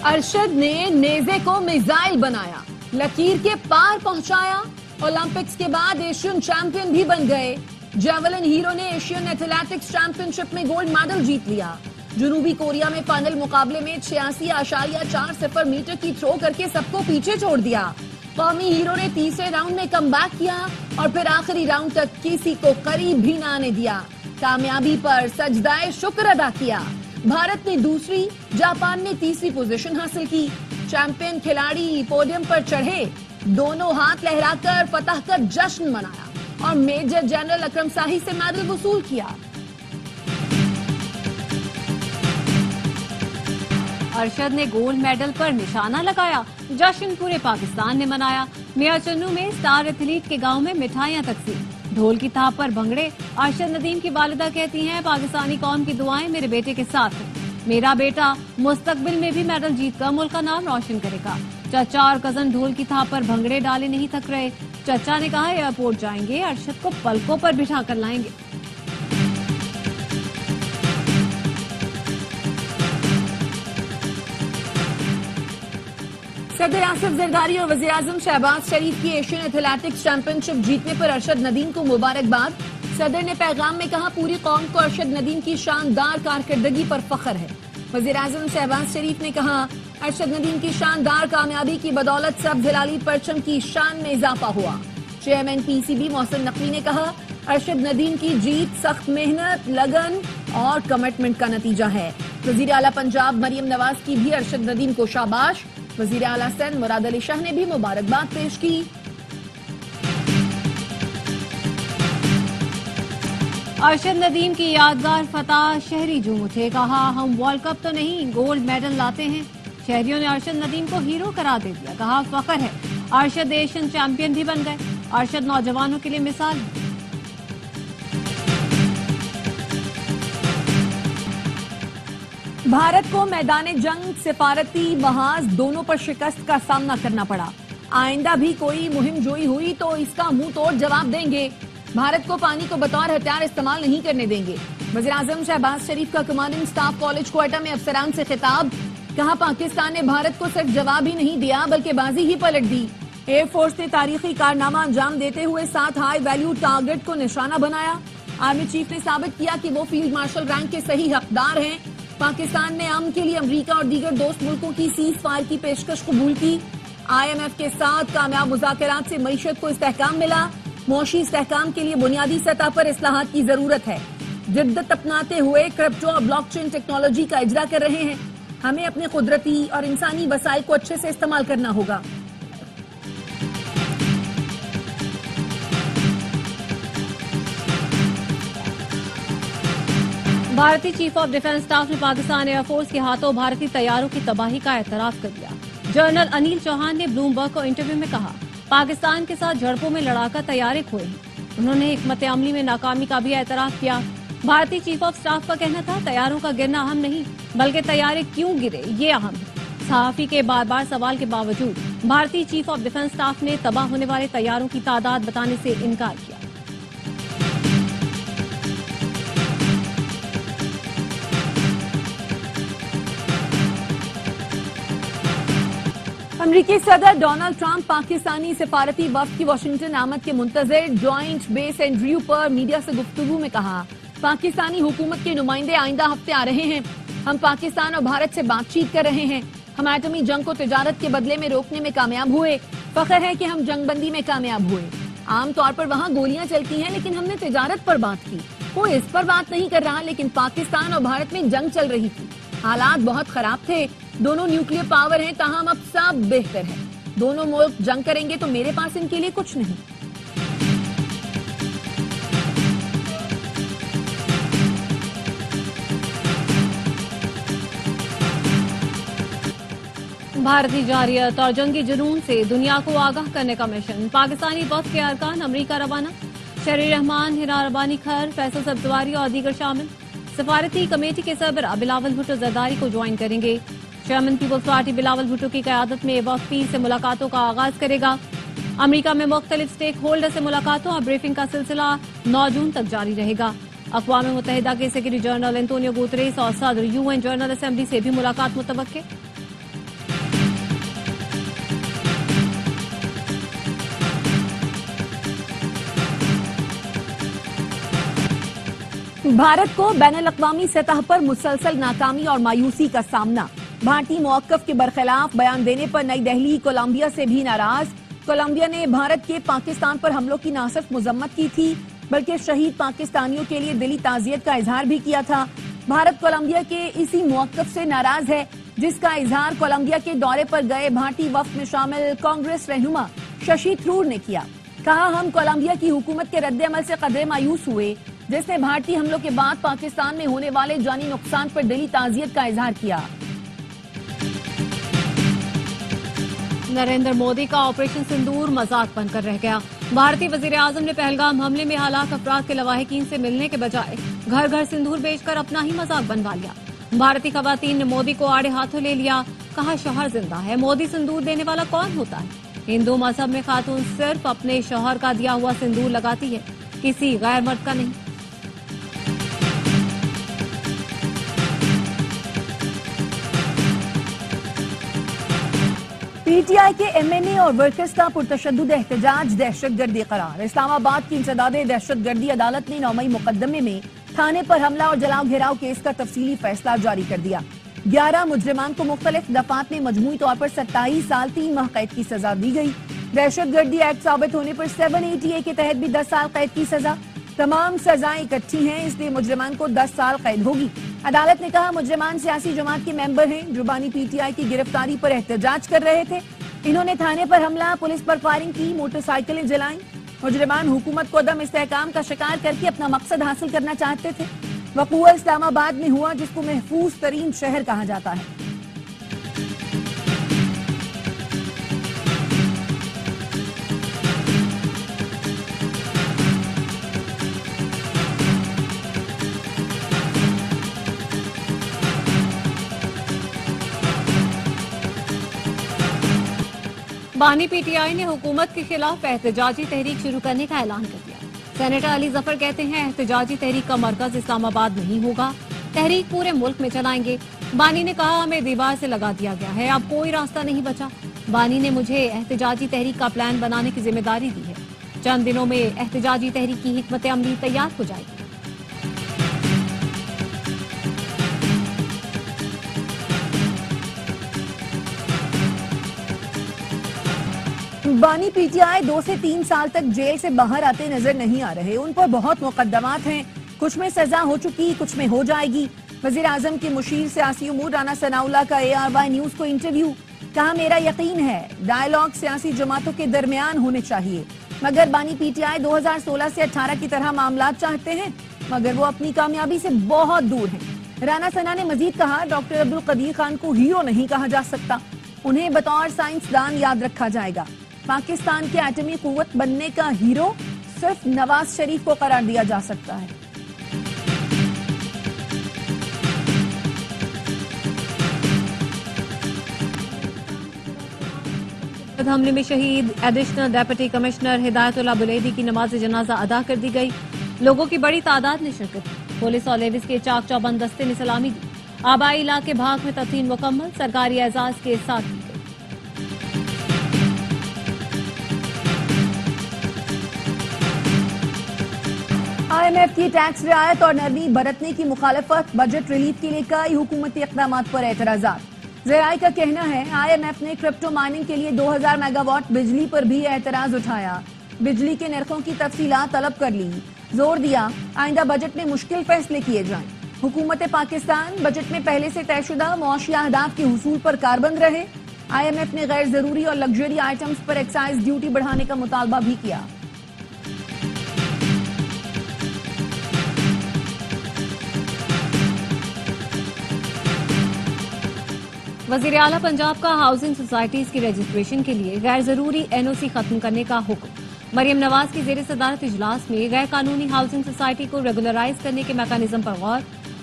अरशद ने नेज़े को मिसाइल बनाया, लकीर के पार पहुंचाया। ओलंपिक्स के बाद एशियन चैंपियन भी बन गए। जेवलिन हीरो ने एशियन एथलेटिक्स चैंपियनशिप में गोल्ड मेडल जीत लिया। जनूबी कोरिया में फाइनल मुकाबले में 86.40 मीटर की थ्रो करके सबको पीछे छोड़ दिया। कौमी हीरो ने तीसरे राउंड में कमबैक किया और फिर आखिरी राउंड तक किसी को करीब भी ना आने दिया। कामयाबी पर सजदाए शुक्र अदा किया। भारत ने दूसरी, जापान ने तीसरी पोजीशन हासिल की। चैंपियन खिलाड़ी पोडियम पर चढ़े, दोनों हाथ लहराकर फतह का जश्न मनाया और मेजर जनरल अकरम शाही से मेडल वसूल किया। अरशद ने गोल्ड मेडल पर निशाना लगाया, जश्न पूरे पाकिस्तान ने मनाया। मियां चन्नू में स्टार एथलीट के गांव में मिठाइयां तकसीम, ढोल की थाप पर भंगड़े। अरशद नदीम की वालिदा कहती हैं, पाकिस्तानी कौम की दुआएं मेरे बेटे के साथ हैं। मेरा बेटा मुस्तकबिल में भी मेडल जीतकर मुल्क का नाम रोशन करेगा। चचा और कजन ढोल की थाप पर भंगड़े डाले नहीं थक रहे। चचा ने कहा एयरपोर्ट जाएंगे, अरशद को पलकों पर बिठा कर लाएंगे। सदर आसिफ जरदारी और वज़ीर आज़म शहबाज शरीफ की एशियन एथलेटिक्स चैंपियनशिप जीतने पर अरशद नदीम को मुबारकबाद। सदर ने पैगाम में कहा, पूरी कौम को अरशद नदीम की शानदार कारकर्दगी पर फख्र है। वज़ीर आज़म शहबाज शरीफ ने कहा, अरशद नदीम की शानदार कामयाबी की बदौलत सब्ज़ हिलाली परचम की शान में इजाफा हुआ। चेयरमैन पीसीबी मोहसिन नकवी ने कहा, अरशद नदीम की जीत सख्त मेहनत, लगन और कमिटमेंट का नतीजा है। वज़ीर आला पंजाब मरियम नवाज की भी अरशद नदीम को शाबाश। वज़ीर आला सिंध मुराद अली शाह ने भी मुबारकबाद पेश की। अरशद नदीम की यादगार फतह, शहरी झूम उठे। कहा, हम वर्ल्ड कप तो नहीं गोल्ड मेडल लाते हैं। शहरियों ने अरशद नदीम को हीरो करार दे दिया। कहा, फख्र है, अरशद एशियन चैंपियन भी बन गए। अरशद नौजवानों के लिए मिसाल है। भारत को मैदान जंग सिफारती महाज दोनों पर शिकस्त का सामना करना पड़ा। आइंदा भी कोई मुहिम जोई हुई तो इसका मुंह तोड़ जवाब देंगे। भारत को पानी को बतौर हथियार इस्तेमाल नहीं करने देंगे। वज़ीर आज़म शहबाज शरीफ का कमांडिंग स्टाफ कॉलेज क्वार्टर में अफसरान से खिताब। कहा, पाकिस्तान ने भारत को सिर्फ जवाब ही नहीं दिया बल्कि बाजी ही पलट दी। एयरफोर्स ने तारीखी कारनामा अंजाम देते हुए 7 हाई वैल्यू टारगेट को निशाना बनाया। आर्मी चीफ ने साबित किया कि वो फील्ड मार्शल रैंक के सही हकदार हैं। पाकिस्तान ने अमन के लिए अमेरिका और दीगर दोस्त मुल्कों की सीज फायर की पेशकश कबूल की। IMF के साथ कामयाब मुज़ाकरात से मईशत को इस्तेहकाम मिला। मुआशी इस्तेहकाम के लिए बुनियादी सतह पर इस्लाहात की जरूरत है। जिद्दत अपनाते हुए क्रिप्टो और ब्लॉकचेन टेक्नोलॉजी का इजरा कर रहे हैं। हमें अपने कुदरती और इंसानी वसाइल को अच्छे से इस्तेमाल करना होगा। भारतीय चीफ ऑफ डिफेंस स्टाफ ने पाकिस्तान एयरफोर्स के हाथों भारतीय तैयारों की तबाही का एतराफ कर दिया। जनरल अनिल चौहान ने ब्लूमबर्ग को इंटरव्यू में कहा, पाकिस्तान के साथ झड़पों में लड़ाकर तैयारी खोए हैं। उन्होंने हिकमत अमली में नाकामी का भी एतराफ किया। भारतीय चीफ ऑफ स्टाफ का कहना था, तैयारों का गिरना अहम नहीं बल्कि तैयारे क्यों गिरे ये अहम है। सहाफी के बार बार सवाल के बावजूद भारतीय चीफ ऑफ डिफेंस स्टाफ ने तबाह होने वाले तैयारों की तादाद बताने से इनकार किया। अमरीकी सदर डोनाल्ड ट्रंप पाकिस्तानी सिफारती वफ्द की वाशिंगटन आमद के मुंतजर ज्वाइंट बेस एंड्रयू पर मीडिया से गुफ्तगू में कहा, पाकिस्तानी हुकूमत के नुमाइंदे आइंदा हफ्ते आ रहे हैं। हम पाकिस्तान और भारत से बातचीत कर रहे हैं। हम एटमी जंग को तिजारत के बदले में रोकने में कामयाब हुए। फख्र है कि हम जंगबंदी में कामयाब हुए। आमतौर पर वहाँ गोलियां चलती हैं, लेकिन हमने तिजारत पर बात की। कोई इस पर बात नहीं कर रहा, लेकिन पाकिस्तान और भारत में जंग चल रही थी। हालात बहुत खराब थे। दोनों न्यूक्लियर पावर हैं, ताहम अब सब बेहतर है। दोनों मुल्क जंग करेंगे तो मेरे पास इनके लिए कुछ नहीं। भारतीय जारियत और जंगी जुनून से दुनिया को आगाह करने का मिशन। पाकिस्तानी वफ्द के अरकान अमरीका रवाना। शरीर रहमान, हिना रबानी खर, फैसल सब्जवारी और दीगर शामिल। सफारती कमेटी के सरबराह बिलावल भुट्टो जरदारी को ज्वाइन करेंगे। चेयरमैन पीपल्स पार्टी बिलावल भुट्टो की क़यादत में वफ्द 30 से मुलाकातों का आगाज करेगा। अमेरिका में मुख्तलिफ स्टेक होल्डर से मुलाकातों और ब्रीफिंग का सिलसिला 9 जून तक जारी रहेगा। अक़वाम मुत्तहिदा के सेक्रेटरी जनरल एंटोनियो गुतरेस और सदर UN जनरल असेंबली से भी मुलाकात मुतवक्के। भारत को बैन अल-अक़वामी सतह पर मुसलसल नाकामी और मायूसी का सामना। भारतीय मौक़िफ़ के बरखिलाफ बयान देने पर नई दिल्ली कोलंबिया से भी नाराज। कोलंबिया ने भारत के पाकिस्तान पर हमलों की न सिर्फ मजम्मत की थी बल्कि शहीद पाकिस्तानियों के लिए दिली ताज़ियत का इजहार भी किया था। भारत कोलंबिया के इसी मौक़िफ़ से नाराज है जिसका इजहार कोलंबिया के दौरे पर गए भारतीय वफ़द में शामिल कांग्रेस रहनुमा शशि थरूर ने किया। कहा, हम कोलंबिया की हुकूमत के रद्द-ए-अमल से कदरे मायूस हुए जिसने भारतीय हमलों के बाद पाकिस्तान में होने वाले जानी नुकसान पर दिली ताज़ियत का इजहार किया। नरेंद्र मोदी का ऑपरेशन सिंदूर मजाक बनकर रह गया। भारतीय वजीर आजम ने पहलगाम हमले में हलाक अफराद के लवाहिकीन से मिलने के बजाय घर घर सिंदूर बेचकर अपना ही मजाक बनवा लिया। भारतीय खवातीन ने मोदी को आड़े हाथों ले लिया। कहा, शौहर जिंदा है, मोदी सिंदूर देने वाला कौन होता है? हिंदू मजहब में खातून सिर्फ अपने शौहर का दिया हुआ सिंदूर लगाती है, किसी गैर मर्द का नहीं। पीटीआई के एमएनए और वर्कर्स का पुरतशद्दुद एहतजाज दहशतगर्दी करार। इस्लामाबाद की इंसदादे दहशतगर्दी अदालत ने 9 मई मुकदमे में थाने पर हमला और जलाओ घेराव केस का तफसीली फैसला जारी कर दिया। 11 मुजरिमान को मुख्तलिफ दफात में मजमूई तौर पर 27 साल 3 माह कैद की सजा दी गई। दहशतगर्दी एक्ट साबित होने पर 780A के तहत भी 10 साल कैद की सजा। तमाम सजाएं इकट्ठी हैं, इसलिए मुजरिमान को 10 साल कैद होगी। अदालत ने कहा, मुजरिमान सियासी जमात के मेंबर हैं जो बानी पीटीआई की गिरफ्तारी पर एहतजाज कर रहे थे। इन्होंने थाने पर हमला, पुलिस पर फायरिंग की, मोटरसाइकिलें जलाई। मुजरिमान हुकूमत को अदम इस्तेहकाम का शिकार करके अपना मकसद हासिल करना चाहते थे। वक़ूआ इस्लामाबाद में हुआ जिसको महफूज तरीन शहर कहा जाता है। बानी पीटीआई ने हुकूमत के खिलाफ एहतजाजी तहरीक शुरू करने का ऐलान कर दिया। सेनेटर अली जफर कहते हैं, एहतजाजी तहरीक का मरकज इस्लामाबाद नहीं होगा, तहरीक पूरे मुल्क में चलाएंगे। बानी ने कहा, हमें दीवार से लगा दिया गया है, अब कोई रास्ता नहीं बचा। बानी ने मुझे एहतजाजी तहरीक का प्लान बनाने की जिम्मेदारी दी है। चंद दिनों में एहतजाजी तहरीक की हिकमत अमली तैयार हो जाएगी। बानी पीटीआई 2 से 3 साल तक जेल से बाहर आते नजर नहीं आ रहे। उन पर बहुत मुकदमात हैं, कुछ में सजा हो चुकी, कुछ में हो जाएगी। वजीर आजम के मुशीर सियासी उमूर राना सनाउल्लाह का ARY न्यूज को इंटरव्यू। कहा, मेरा यकीन है डायलॉग सियासी जमातों के दरमियान होने चाहिए, मगर बानी पीटीआई 2016 से 18 की तरह मामलात चाहते हैं, मगर वो अपनी कामयाबी से बहुत दूर हैं। राना सना ने मजीद कहा, डॉक्टर अब्दुल कदीर खान को हीरो नहीं कहा जा सकता, उन्हें बतौर साइंसदान याद रखा जाएगा। पाकिस्तान के एटमी कुव्वत बनने का हीरो सिर्फ नवाज शरीफ को करार दिया जा सकता है। हमले में शहीद additional deputy commissioner Hidayatullah Buledi की नमाज जनाजा अदा कर दी गई। लोगों की बड़ी तादाद ने शिरकत की। पुलिस और लेविस के चाक चौबंद दस्ते ने सलामी दी। आबाई इलाके भाग में तदफीन मुकम्मल, सरकारी एजाज के साथ की गई। IMF की टैक्स रियायत और नरमी बरतने की मुखालफत, बजट रिलीफ के लिए कई हुकूमती इक़दामात पर एतराज़ात। ज़राए का कहना है, IMF ने क्रिप्टो माइनिंग के लिए 2000 मेगावाट बिजली पर भी एतराज उठाया। बिजली के नरखों की तफसीलात तलब कर ली। जोर दिया, आइंदा बजट में मुश्किल फैसले किए जाएं। हुकूमत पाकिस्तान बजट में पहले से तयशुदा मुआशी अहदाफ के हुसूल पर कारबंद रहे। IMF ने गैर जरूरी और लग्जरी आइटम्स पर एक्साइज ड्यूटी बढ़ाने का मुतालबा भी किया। वजीर आला पंजाब का हाउसिंग सोसाइटीज की रजिस्ट्रेशन के लिए गैर जरूरी NOC खत्म करने का हुक्म। मरियम नवाज की जेर सदारत इजलास में गैर कानूनी हाउसिंग सोसाइटी को रेगुलराइज करने के मैकेनिज्म पर गौर।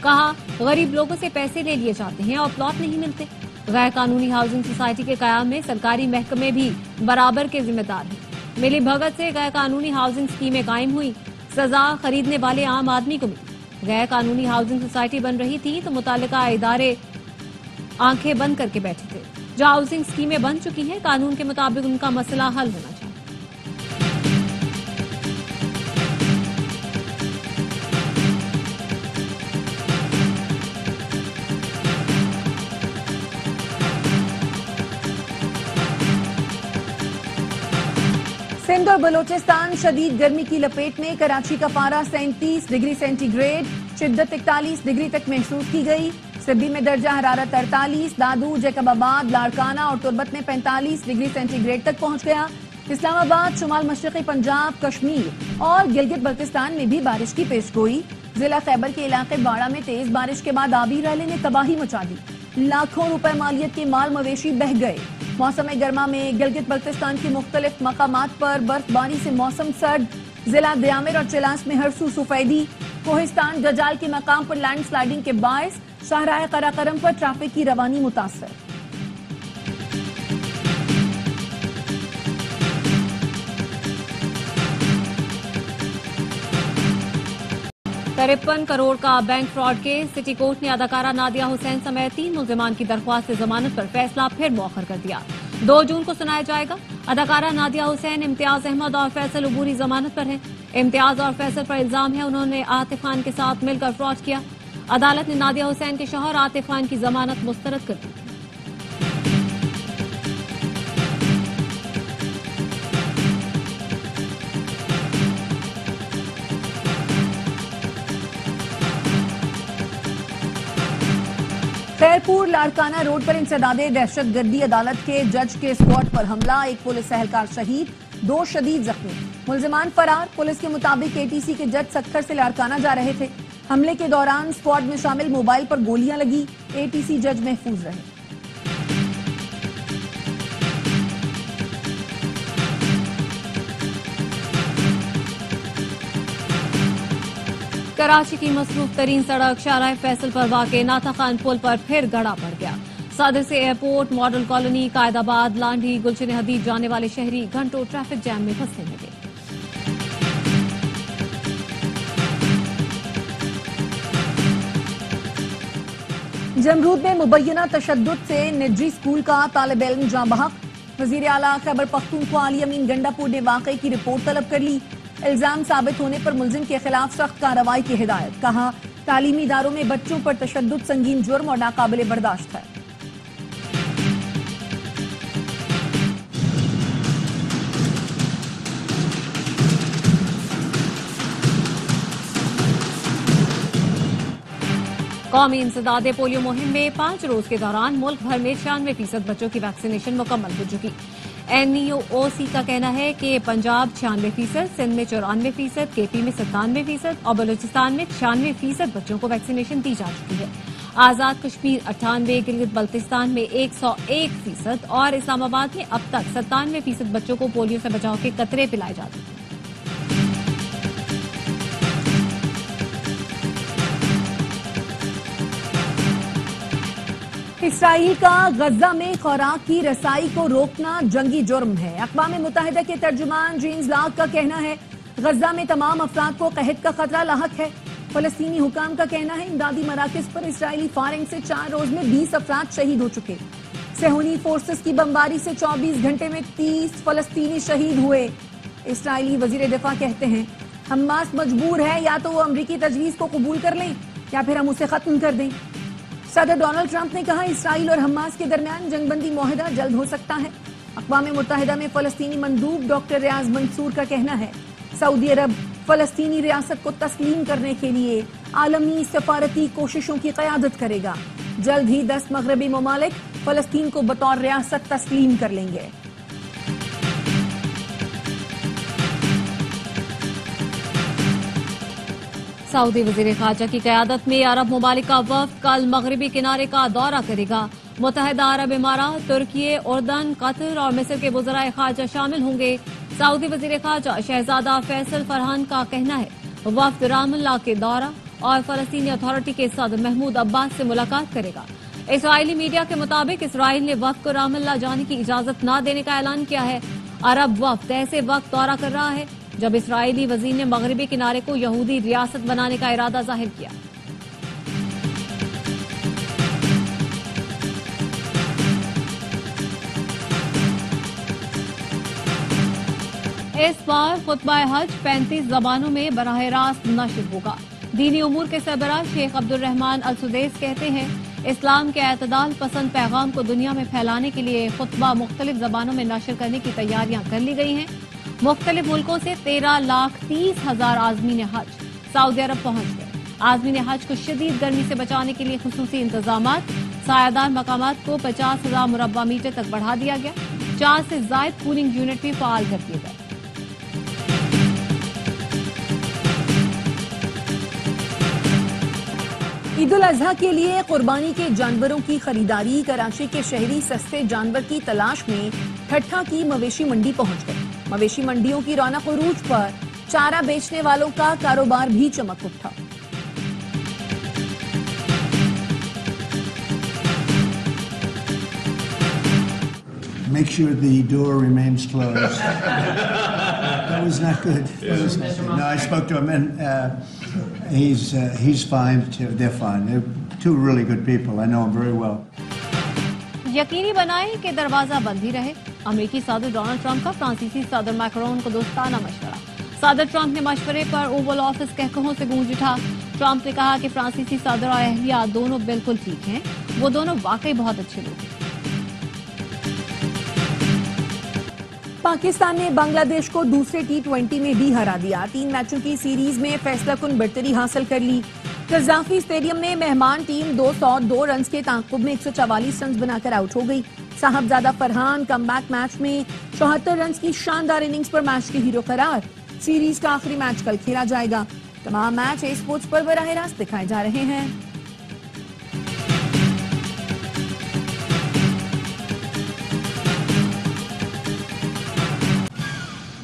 कहा, गरीब लोगों से पैसे ले लिए जाते हैं और प्लॉट नहीं मिलते। गैर कानूनी हाउसिंग सोसाइटी के कयाम में सरकारी महकमे भी बराबर के जिम्मेदार हैं। मिली भगत से गैर कानूनी हाउसिंग स्कीमें कायम हुई, सजा खरीदने वाले आम आदमी को मिली। गैर कानूनी हाउसिंग सोसाइटी बन रही थी तो मुतालिका इदारे आंखें बंद करके बैठे थे। जो हाउसिंग स्कीमें बन चुकी हैं, कानून के मुताबिक उनका मसला हल होना चाहिए। सिंध और बलोचिस्तान शदीद गर्मी की लपेट में। कराची का पारा 37 डिग्री सेंटीग्रेड, शिद्दत 41 डिग्री तक महसूस की गई। सिब्बी में दर्जा हरारत 48, दादू, जैकबाबाद, लाड़काना और तुर्बत में 45 डिग्री सेंटीग्रेड तक पहुंच गया। इस्लामाबाद, शुमाल मशरक़ी पंजाब, कश्मीर और गिलगित बल्तिस्तान में भी बारिश की पेशगोई। जिला खैबर के इलाके बाड़ा में तेज बारिश के बाद आबी रैली ने तबाही मचा दी। लाखों रुपए मालियत के माल मवेशी बह गए। मौसम गर्मा में गिलगित बल्तिस्तान के मुख्तलिफ मकामात पर बर्फबारी से मौसम सर्द। जिला दियामिर और चिलास में हरसू सफेदी। कोहिस्तान जजाल के मकाम पर लैंड स्लाइडिंग के बायस शाहराह कराकरम पर ट्रैफिक की रवानी मुतासर। 53 करोड़ का bank fraud case. City court ने अदाकारा नादिया हुसैन समेत 3 मुल्जिमान की दरख्वास्त से जमानत पर फैसला फिर मौखर कर दिया। 2 जून को सुनाया जाएगा। अदाकारा नादिया हुसैन, इम्तियाज अहमद और फैसल उबूरी जमानत पर हैं। इम्तियाज और फैसल पर इल्जाम है उन्होंने आतिफ खान के साथ मिलकर फ्रॉड किया। अदालत ने नादिया हुसैन के शौहर आतिफ खान की जमानत मुस्तरद कर दी। खैरपुर लाड़काना रोड पर इंसदादे दहशतगर्दी, अदालत के जज के स्क्वाड पर हमला, 1 पुलिस एहलकार शहीद, 2 शदीद जख्मी। मुल्जिमान फरार। पुलिस के मुताबिक एटीसी के जज सक्खर से लाड़काना जा रहे थे। हमले के दौरान स्क्वाड में शामिल मोबाइल पर गोलियां लगी। एटीसी जज महफूज रहे। कराची की मसरूफ तरीन सड़क शाहराह फैसल पर वाक़े नाथा खान पुल पर फिर गड़ा पड़ गया। सदर से airport, model colony, Qaidabad, Landhi, Gulshan Hadeed जाने वाले शहरी घंटों ट्रैफिक जैम में फंसने लगे। जमरूद में मुबैना तशद्दुद से निजी स्कूल का तालिब इल्म जाँ बहक। वजीर आला खैबर पख्तूनख्वा अली अमीन गंडापुर ने वाक़े की रिपोर्ट तलब कर ली। इल्जाम साबित होने पर मुल्जिम के खिलाफ सख्त कार्रवाई की हिदायत। कहा, तालीमी इदारों में बच्चों पर तशद्दुद संगीन जुर्म और नाकाबिले बर्दाश्त है। कौमी इंसदादे पोलियो मुहिम में 5 रोज के दौरान मुल्क भर में 96% बच्चों की वैक्सीनेशन मुकम्मल हो चुकी। NEOC का कहना है कि पंजाब 96%, सिंध में 94%, KP में 97% और बलूचिस्तान में 96% बच्चों को वैक्सीनेशन दी जा चुकी है। आजाद कश्मीर 98, गिलगित बल्तिस्तान में 101% और इस्लामाबाद में अब तक 97% बच्चों को पोलियो से बचाव के कतरे पिलाए जा चुके हैं। इसराइल का गजा में खुराक की रसाई को रोकना जंगी जुर्म है। अक़वाम मुत्तहिदा के तर्जुमान जेम्स लाक का कहना है, गजा में तमाम अफराद को कहत का खतरा लाहक है। फलस्तीनी हुकाम का कहना है, इमदादी मराकज पर इसराइली फायरिंग से 4 रोज में 20 अफराद शहीद हो चुके। सेहूनी फोर्सेस की बमबारी से 24 घंटे में 30 फलस्तीनी शहीद हुए। इसराइली वजीर दिफा कहते हैं, हमास मजबूर है, या तो वो अमरीकी तजवीज़ को कबूल कर लें या फिर हम उसे खत्म कर दें। सदर डोनाल्ड ट्रंप ने कहा, इसराइल और हमास के दरमियान जंगबंदी मुआहदा जल्द हो सकता है। अक़वाम मुत्तहिदा में फलस्तीनी मंदूब डॉक्टर रियाज मंसूर का कहना है, सऊदी अरब फलस्तीनी रियासत को तस्लीम करने के लिए आलमी सफारती कोशिशों की क़यादत करेगा। जल्द ही 10 मगरबी ममालिक फलस्तीन को बतौर रियासत तस्लीम कर लेंगे। सऊदी वज़ीर ख़ारजा की क़यादत में अरब ममालिक का वफ़द कल मगरबी किनारे का दौरा करेगा। मुत्तहिदा अरब इमारात, तुर्की, उर्दन, कतर और मिस्र के वज़राए ख़ारजा शामिल होंगे। सऊदी वज़ीर ख़ारजा शहजादा फैसल फरहान का कहना है, वफ़द रामल्ला के दौरा और फ़लस्तीनी अथॉरिटी के सदर महमूद अब्बास से मुलाकात करेगा। इसराइली मीडिया के मुताबिक इसराइल ने वफ़द को रामल्ला जाने की इजाज़त न देने का ऐलान किया है। अरब वफ़द ऐसे वक्त दौरा कर रहा है जब इसराइली वज़ीर ने मगरबी किनारे को यहूदी रियासत बनाने का इरादा जाहिर किया। इस बार खुतबा हज 35 ज़बानों में बराह रास्त नश्र होगा। दीनी उमूर के सरबराह शेख अब्दुल रहमान अल सुदैस कहते हैं, इस्लाम के एतदाल पसंद पैगाम को दुनिया में फैलाने के लिए खुतबा मुख्तलिफ ज़बानों में नशर करने की तैयारियां कर ली गई हैं। मुख्तलिफ मुल्कों से 13,30,000 आज़मीन हज सऊदी अरब पहुंच गए। आज़मीन हज को शदीद गर्मी से बचाने के लिए खुसूसी इंतजामात, सायादार मकामात को 50,000 मुरब्बा मीटर तक बढ़ा दिया गया। 4 से ज़ायद कूलिंग यूनिट भी फाल कर दिए गए। ईद उल अजहा के लिए कुर्बानी के जानवरों की खरीदारी। कराची के शहरी सस्ते जानवर की तलाश में ठट्ठा की मवेशी मंडी पहुंच गए। मवेशी मंडियों की रौनक उरूज पर चारा बेचने वालों का कारोबार भी चमक उठा। Make sure the door remains closed. That was not good. That was not good. No, I spoke to him, and he's fine too. They're fine. They're two really good people. I know them very well. यकीनी बनाएं कि दरवाजा बंद ही रहे। अमेरिकी सदर Donald Trump का फ्रांसीसी सदर मैक्रोन को दोस्ताना मशवरा। सदर ट्रंप ने मशवरे पर ओवल ऑफिस कहकहों से गूंज उठा। ट्रंप ने कहा कि फ्रांसीसी सदर और अहलिया दोनों बिल्कुल ठीक हैं। वो दोनों वाकई बहुत अच्छे लोग हैं। पाकिस्तान ने बांग्लादेश को दूसरे T20 में भी हरा दिया। 3 मैचों की सीरीज में फैसलाकुन बढ़तरी हासिल कर ली। कज़ाफी स्टेडियम में मेहमान टीम 202 रन्स के ताक़ुब में 144 रन्स बनाकर आउट हो गई। साहबजादा फरहान कमबैक मैच में 74 रन्स की शानदार इनिंग्स पर मैच के हीरो करार। सीरीज का आखिरी मैच कल खेला जाएगा। तमाम मैच ए स्पोर्ट्स पर बराह रास्त दिखाए जा रहे हैं।